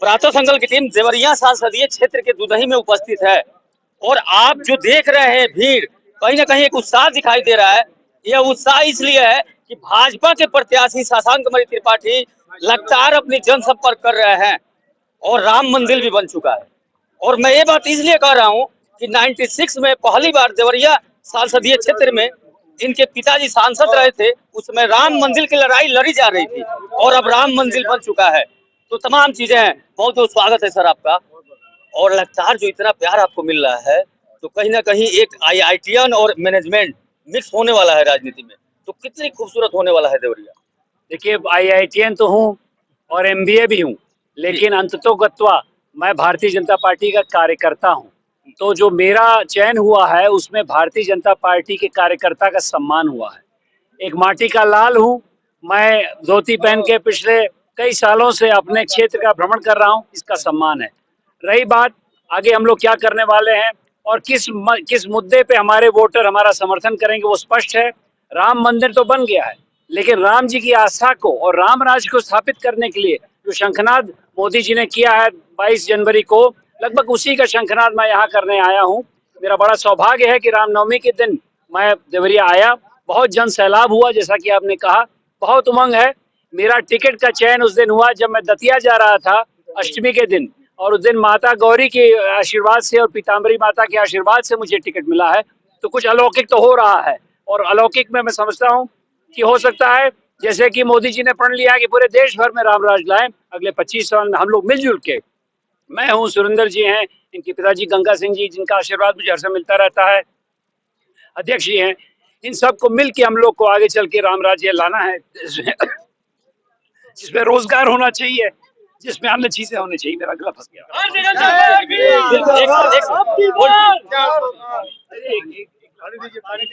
प्रातः संकल्प की टीम देवरिया संसदीय क्षेत्र के दुदही में उपस्थित है और आप जो देख रहे हैं भीड़, कहीं ना कहीं एक उत्साह दिखाई दे रहा है। यह उत्साह इसलिए है कि भाजपा के प्रत्याशी शशांक मणि त्रिपाठी लगातार अपनी जनसंपर्क कर रहे हैं और राम मंदिर भी बन चुका है। और मैं ये बात इसलिए कह रहा हूँ कि 96 में पहली बार देवरिया संसदीय क्षेत्र में इनके पिताजी सांसद रहे थे, उसमें राम मंदिर की लड़ाई लड़ी जा रही थी और अब राम मंदिर बन चुका है। तो तमाम चीजें हैं। बहुत बहुत स्वागत है सर आपका। और लगातार जो इतना प्यार आपको मिल रहा है, तो कहीं ना कहीं एक आईआईटीएन और मैनेजमेंट मिक्स होने वाला है राजनीति में, तो कितनी खूबसूरत होने वाला है देवरिया। देखिए, आईआईटीएन तो हूँ और एमबीए भी हूँ, लेकिन अंततोगत्वा मैं भारतीय जनता पार्टी का कार्यकर्ता हूँ। तो जो मेरा चयन हुआ है उसमें भारतीय जनता पार्टी के कार्यकर्ता का सम्मान हुआ है। एक माटी का लाल हूँ मैं, धोती पहन के पिछले कई सालों से अपने क्षेत्र का भ्रमण कर रहा हूँ, इसका सम्मान है। रही बात आगे हम लोग क्या करने वाले हैं और किस मुद्दे पे हमारे वोटर हमारा समर्थन करेंगे, वो स्पष्ट है। राम मंदिर तो बन गया है, लेकिन राम जी की आस्था को और राम राज को स्थापित करने के लिए जो शंखनाद मोदी जी ने किया है 22 जनवरी को, लगभग उसी का शंखनाद मैं यहाँ करने आया हूँ। मेरा बड़ा सौभाग्य है कि रामनवमी के दिन मैं देवरिया आया। बहुत जन सैलाब हुआ, जैसा कि आपने कहा, बहुत उमंग है। मेरा टिकट का चयन उस दिन हुआ जब मैं दतिया जा रहा था अष्टमी के दिन, और उस दिन माता गौरी के आशीर्वाद से और पीताम्बरी माता के आशीर्वाद से मुझे टिकट मिला है। तो कुछ अलौकिक तो हो रहा है, और अलौकिक में मैं समझता हूँ कि हो सकता है जैसे कि मोदी जी ने प्रण लिया कि पूरे देश भर में राम राज लाएं, अगले 25 साल में हम लोग मिलजुल के, मैं हूँ, सुरेंद्र जी हैं, इनके पिताजी गंगा सिंह जी जिनका आशीर्वाद मुझे हर समय मिलता रहता है, अध्यक्ष जी हैं, इन सबको मिल के हम लोग को आगे चल के राम राज्य लाना है, जिसमें रोजगार होना चाहिए, जिसमें अन्य चीजें होनी चाहिए। मेरा गला फंस गया।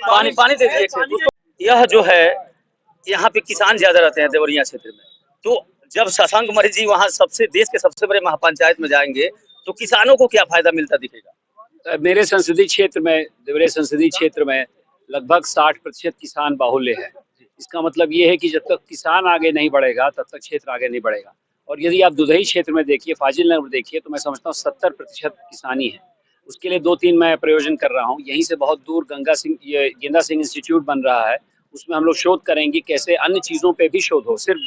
पानी पानी दे दीजिए। यह जो है, यहाँ पे किसान ज्यादा रहते हैं देवरिया क्षेत्र में, तो जब शशांक मणि जी वहाँ देश के सबसे बड़े महापंचायत में जाएंगे तो किसानों को क्या फायदा मिलता दिखेगा। मेरे संसदीय क्षेत्र में, देवरिया संसदीय क्षेत्र में लगभग 60% किसान बाहुल्य है। इसका मतलब ये है कि जब तक किसान आगे नहीं बढ़ेगा तब तक क्षेत्र आगे नहीं बढ़ेगा। और यदि आप दुधही क्षेत्र में देखिए, फाजिल नगर देखिए, तो मैं समझता हूँ 70% किसानी है। उसके लिए 2-3 मैं प्रयोजन कर रहा हूँ। यहीं से बहुत दूर गेंदा सिंह इंस्टीट्यूट बन रहा है, उसमें हम लोग शोध करेंगे कैसे अन्य चीज़ों पे भी शोध हो, सिर्फ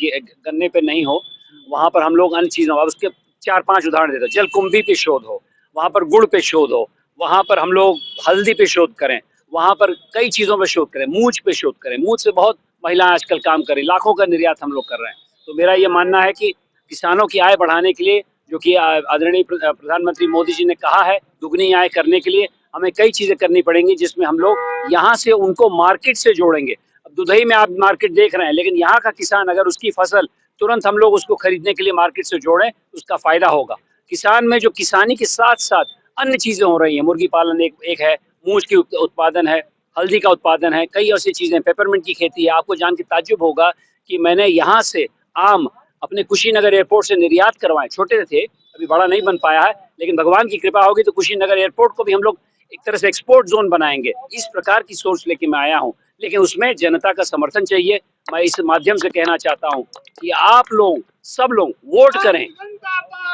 गन्ने पे नहीं हो। वहाँ पर हम लोग अन्य चीज़ों, अब उसके 4-5 उदाहरण देते हैं। जलकुंभी पे शोध हो, वहाँ पर गुड़ पे शोध हो, वहाँ पर हम लोग हल्दी पे शोध करें, वहाँ पर कई चीज़ों पे शोध करें, मूंछ पे शोध करें। मूंछ से बहुत महिलाएं आजकल काम कर रही, लाखों का निर्यात हम लोग कर रहे हैं। तो मेरा ये मानना है कि किसानों की आय बढ़ाने के लिए, जो कि आदरणीय प्रधानमंत्री मोदी जी ने कहा है, दुगनी आय करने के लिए हमें कई चीज़ें करनी पड़ेंगी, जिसमें हम लोग यहाँ से उनको मार्केट से जोड़ेंगे। अब दुधई में आप मार्केट देख रहे हैं, लेकिन यहाँ का किसान अगर उसकी फसल तुरंत हम लोग उसको खरीदने के लिए मार्केट से जोड़ें, उसका फायदा होगा। किसान में जो किसानी के साथ साथ अन्य चीजें हो रही हैं, मुर्गी पालन एक है, मूंछ की उत्पादन है, हल्दी का उत्पादन है, कई ऐसी चीजें, पेपरमिंट की खेती है। आपको जान के ताज्जुब होगा कि मैंने यहाँ से आम अपने कुशीनगर एयरपोर्ट से निर्यात करवाए। छोटे थे, अभी बड़ा नहीं बन पाया है, लेकिन भगवान की कृपा होगी तो कुशीनगर एयरपोर्ट को भी हम लोग एक तरह से एक्सपोर्ट जोन बनाएंगे। इस प्रकार की सोच लेके मैं आया हूँ, लेकिन उसमें जनता का समर्थन चाहिए। मैं इस माध्यम से कहना चाहता हूँ कि आप लोग, सब लोग वोट करें।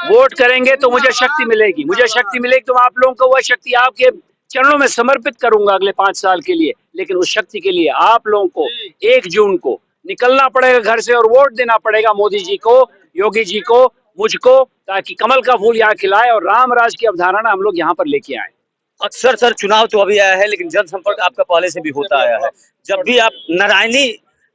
वोट करेंगे तो मुझे शक्ति मिलेगी, मुझे शक्ति मिलेगी तो आप लोगों को वह शक्ति आपके चरणों में समर्पित करूंगा अगले 5 साल के लिए। लेकिन उस शक्ति के लिए आप लोगों को 1 जून को निकलना पड़ेगा घर से और वोट देना पड़ेगा मोदी जी को, योगी जी को, मुझको, ताकि कमल का फूल यहाँ खिलाए और राम राज की अवधारणा हम लोग यहाँ पर लेके आए। अक्सर सर चुनाव तो अभी आया है, लेकिन जनसंपर्क आपका पहले से भी होता आया है। जब भी आप नारायणी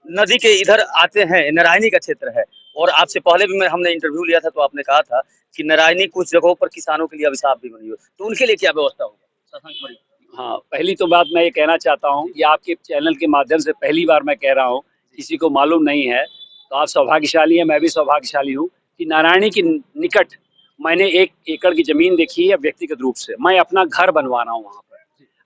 नदी के इधर आते हैं, नारायणी का क्षेत्र है, और आपसे पहले भी हमने इंटरव्यू लिया था तो आपने कहा था कि नारायणी कुछ जगहों पर किसानों के लिए अभिशाप भी बनी हो, तो उनके लिए क्या व्यवस्था होगी। हाँ, पहली तो बात मैं ये कहना चाहता हूँ, ये आपके चैनल के माध्यम से पहली बार मैं कह रहा हूँ, किसी को मालूम नहीं है तो आप सौभाग्यशाली हैं, मैं भी सौभाग्यशाली हूँ कि नारायणी के निकट मैंने 1 एकड़ की जमीन देखी है व्यक्तिगत रूप से। मैं अपना घर बनवा रहा हूँ वहाँ पर,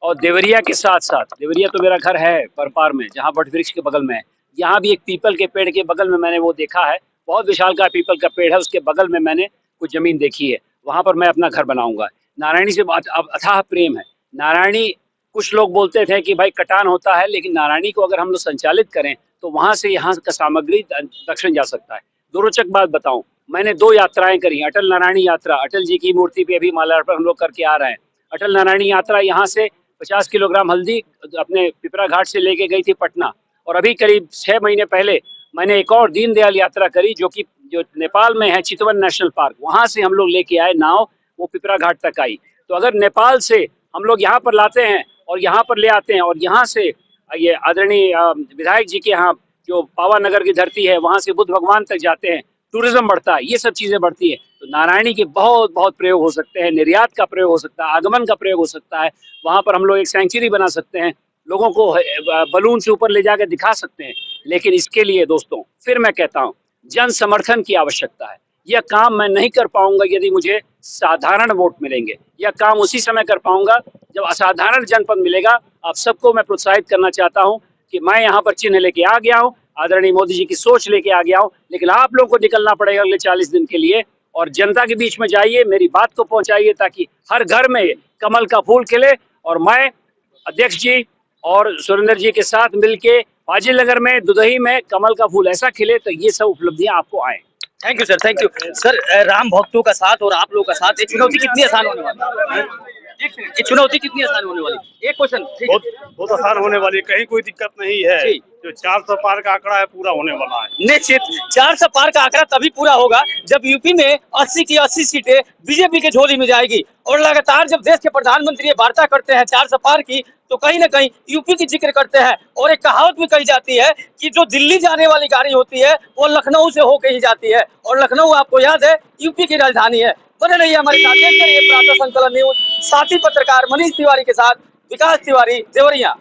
और देवरिया के साथ साथ, देवरिया तो मेरा घर है परपार में, जहाँ वट वृक्ष के बगल में है, यहाँ भी एक पीपल के पेड़ के बगल में मैंने वो देखा है, बहुत विशाल का पीपल का पेड़ है, उसके बगल में मैंने कुछ जमीन देखी है, वहाँ पर मैं अपना घर बनाऊंगा। नारायणी से अथाह प्रेम है। नारायणी, कुछ लोग बोलते थे कि भाई कटान होता है, लेकिन नारायणी को अगर हम लोग संचालित करें तो वहाँ से यहाँ का सामग्री दक्षिण जा सकता है। दो रोचक बात बताऊं, मैंने 2 यात्राएं करी, अटल नारायणी यात्रा, अटल जी की मूर्ति पे अभी माल्यार्पण हम लोग करके आ रहे हैं। अटल नारायणी यात्रा यहाँ से 50 किलोग्राम हल्दी अपने पिपरा घाट से लेके गई थी पटना, और अभी करीब 6 महीने पहले मैंने एक और दीनदयाल यात्रा करी, जो नेपाल में है, चितवन नेशनल पार्क, वहां से हम लोग लेके आए नाव, वो पिपरा घाट तक आई। तो अगर नेपाल से हम लोग यहाँ पर लाते हैं और यहाँ पर ले आते हैं, और यहाँ से ये आदरणीय विधायक जी के यहाँ जो पावानगर की धरती है वहां से बुद्ध भगवान तक जाते हैं, टूरिज्म बढ़ता है, ये सब चीजें बढ़ती है, तो नारायणी के बहुत बहुत प्रयोग हो सकते हैं, निर्यात का प्रयोग हो सकता है, आगमन का प्रयोग हो सकता है। वहां पर हम लोग एक सेंचुरी बना सकते हैं, लोगों को बलून से ऊपर ले जाकर दिखा सकते हैं। लेकिन इसके लिए दोस्तों फिर मैं कहता हूँ, जन समर्थन की आवश्यकता है। यह काम मैं नहीं कर पाऊंगा यदि मुझे साधारण वोट मिलेंगे। यह काम उसी समय कर पाऊंगा जब असाधारण जनपद मिलेगा। आप सबको मैं प्रोत्साहित करना चाहता हूं कि मैं यहाँ पर चिन्ह लेके आ गया हूं, आदरणीय मोदी जी की सोच लेके आ गया हूं, लेकिन आप लोग को निकलना पड़ेगा अगले 40 दिन के लिए, और जनता के बीच में जाइए, मेरी बात को पहुंचाइए, ताकि हर घर में कमल का फूल खिले। और मैं अध्यक्ष जी और सुरेंद्र जी के साथ मिलके फाजिल नगर में, दुदही में कमल का फूल ऐसा खिले तो ये सब उपलब्धियां आपको आए। Thank you sir, thank you sir. Ram भक्तों का साथ और आप लोगों का साथ, ये चुनौती कितनी आसान होने वाली है? ये चुनौती कितनी आसान होने वाली? एक क्वेश्चन, बहुत आसान होने वाली है, कहीं कोई दिक्कत नहीं है। जो 400 पार का आंकड़ा है पूरा होने वाला है। निश्चित 400 पार का आंकड़ा तभी पूरा होगा जब यूपी में 80 की 80 सीटें बीजेपी के झोली में जाएगी। और लगातार जब देश के प्रधानमंत्री वार्ता करते हैं 400 पार की, तो कहीं ना कहीं यूपी की जिक्र करते हैं। और एक कहावत भी कही जाती है कि जो दिल्ली जाने वाली गाड़ी होती है वो लखनऊ से होकर ही जाती है, और लखनऊ आपको याद है यूपी की राजधानी है। बने रहिए हमारे साथ, देखते रहिए प्रातः संकलन न्यूज। साथी पत्रकार मनीष तिवारी के साथ विकास तिवारी, देवरिया।